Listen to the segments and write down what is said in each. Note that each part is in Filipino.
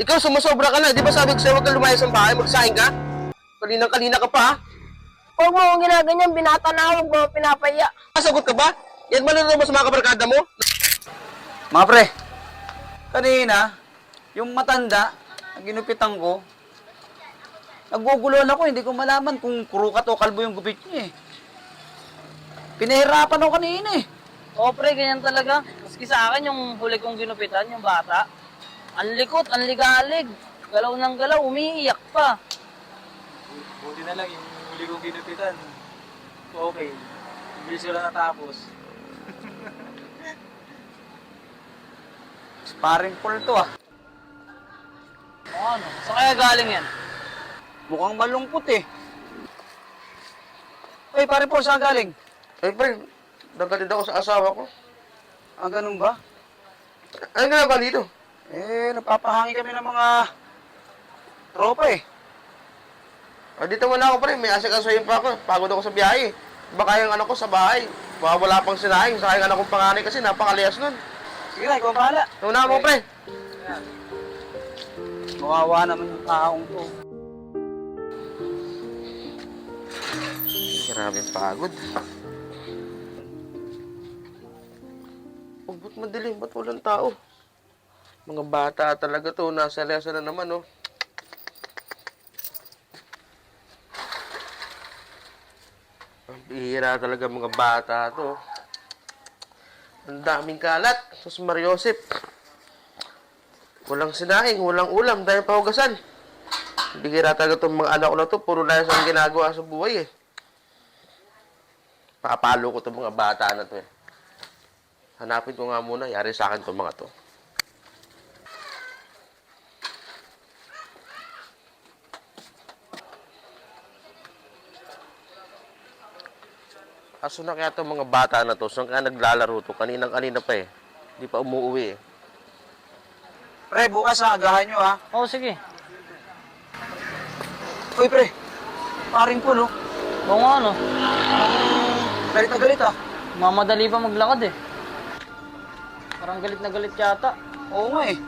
Ikaw, sumusobra ka na. Di ba sabi ko sa'yo, huwag kang lumayas ng bahay, magsahin ka? Kalinang-kalina ka pa, ha? Huwag mo akong ginaganyan, binata na, huwag mo akong pinapaya. Sagot ka ba? Yan malulong mo sa mga kabarkada mo? Mga pre, kanina, yung matanda, ang ginupitan ko, naguguluhan ako, hindi ko malaman kung kurukat o kalbo yung gupit niya eh. Pinahirapan ako kanina eh. Oo, pre, ganyan talaga. Maski sa akin, yung huli kong ginupitan, yung bata, ang likot, ang ligalig. Galaw ng galaw, umiiyak pa. Buti na lang yung huli kong ginupitan. Okay. Bilis ko lang natapos. Sparring Paul to ah. O ano, saan kaya galing yan? Mukhang malungkot eh. Uy, pare Paul, saan galing? Eh, pre, nagatid ako sa asawa ko. Ah, ganun ba? Ano ginagawa dito? Eh, napapahangi kami ng mga tropa eh. Ah, dito wala ako, pre. May asik-asuhin pa ako. Pagod ako sa biyahe. Baka yung anak ko sa bahay. Baka wala pang sinaing. Sa aking anak kong panganay kasi napakalias nun. Sige na, ikaw ang bahala. Nauna mo, pre. Mawawa naman yung taong to. Grabe pagod. Oh, ba't madilim? Ba't walang tao? Mga bata talaga to. Nasa lesa na naman, oh. Ang bihira talaga mga bata to. Ang daming kalat. Sus Mariosep. Walang sinaing, walang ulam, dahil pahugasan. Bihira talaga itong mga anak ko na to. Puro layas ang ginagawa sa buhay, eh. Papalo ko itong mga bata na to, eh. Hanapin ko nga muna. Yari sa akin itong mga to. Aso na kaya itong mga bata na to? Saan kaya naglalaro to? Kaninang-kanina pa, eh. Hindi pa umuwi, eh. Pre, bukas ha, agahan nyo ha. Oo, sige. Uy pre, paring Paul oh. Oo nga, ano. Galit na galit ah. Mamadali pa maglakad eh. Parang galit na galit yata. Oo nga eh.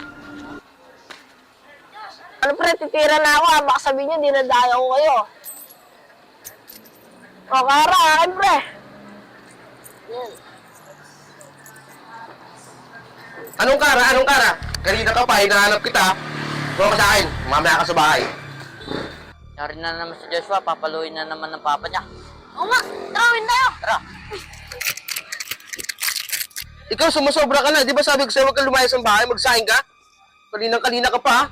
Ano pre, titira na ako ha, baka sabihin niyo, dinadaya ko kayo. O, Kara, akin pre. Anong kara? Anong kara? Kanina ka pa, hinahanap kita. Huwag ka sa akin. Mamaya ka sa bahay. Yari na naman si Joshua, papaluin na naman ng papa niya. Oo nga, tawin tayo. Tara. Ikaw, sumusobra ka na. Di ba sabi ko sa'yo, huwag kang lumayas ng bahay, magsahin ka? Kalinang-kalina ka pa, ha?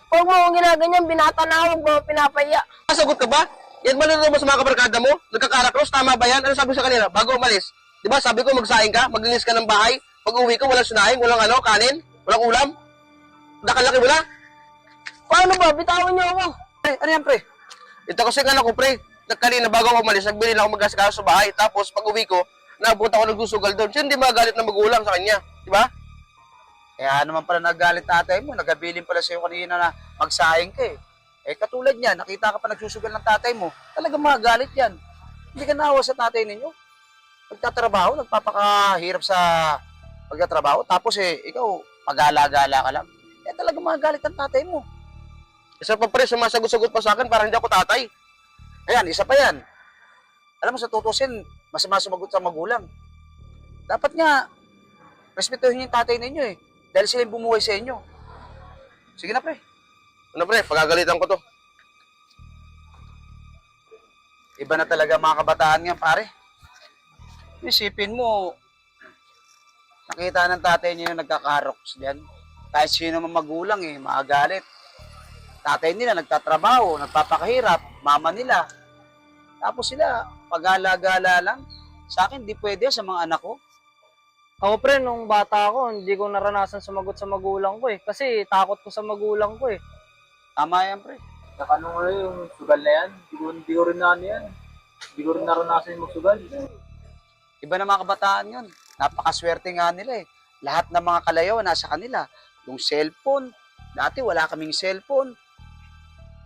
Huwag mo akong ginaganyan, binata na, huwag mo akong pinapaya. Sagot ka ba? Yan malulong mo sa mga kabarkada mo? Nagkakarakros, tama ba yan? Ano sabi ko sa kanila? Bago umalis. Di ba sabi ko, magsahin ka, maglinis ka ng bahay. Pag uwi ko, walang sunahin, walang ano, kanin, walang ulam. Nakalaki mo na. Paano ba? Bitawan niyo ako. Pre, ano yan pre? Ito kasi ng anak ko, pre. Kanina bago ako umalis, nagbili lang ako magkasikaso sa bahay. Tapos pag uwi ko, naabot ako nagsusugal doon. Siya hindi magalit na magulang sa kanya. Di ba? Kaya naman pala nagalit tatay mo, nagabilin pala sa'yo kanina na magsayang ka eh. Eh katulad niya, nakita ka pa nagsusugal ng tatay mo, talagang magalit yan. Hindi ka naawa sa tatay ninyo. Nagtatrabaho, nagpapakahirap sa pagtatrabaho, tapos eh, ikaw, pag-gala-gala ka lang. Eh talagang magalit ang tatay mo. Isa pa pre, sumasagot-sagot pa sa akin, parang hindi ako tatay. Ayan, isa pa yan. Alam mo, sa tutusin, masama sumagot sa magulang. Dapat nga, respetuhin niyo yung tatay ninyo eh. Dahil sila yung bumuhay sa inyo. Sige na pre. Ano pre, pagagalitan ko to. Iba na talaga mga kabataan nga, pare. Isipin mo, nakita ng tatay niyo nagkakaroks diyan. Kahit sino man magulang eh, makagalit. Tatay nila nagtatrabaho, nagpapakahirap, mama nila. Tapos sila, pag-gala-gala lang. Sa akin, di pwede sa mga anak ko. Ako pre, nung bata ako, hindi ko naranasan sumagot sa magulang ko eh. Kasi takot ko sa magulang ko eh. Tama yan, pre. Saka nung ano yung sugal na yan, hindi ko rin na ano yan. Hindi ko rin naranasan yung magsugal. Iba na mga kabataan yun. Napakaswerte nga nila eh. Lahat ng mga kalayaw nasa kanila. Yung cellphone, dati wala kaming cellphone.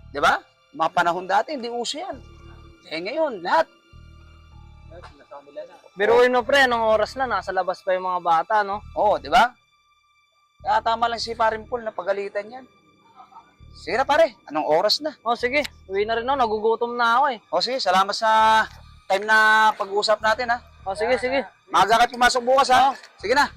Di ba? Mga panahon dati, hindi uso yan. Eh ngayon, lahat. Nasa kanila na. Biruin mo pre, anong oras na, nasa labas pa yung mga bata, no? Oo, di ba? Kaya tama lang si Paring Paul na pagalitan yan. Sige na pare, anong oras na? O sige, uwi na rin ako. Nagugutom na ako eh. O sige, salamat sa time na pag-uusap natin ha. O sige, sige. Maaga ka pumasok bukas ha. Sige na.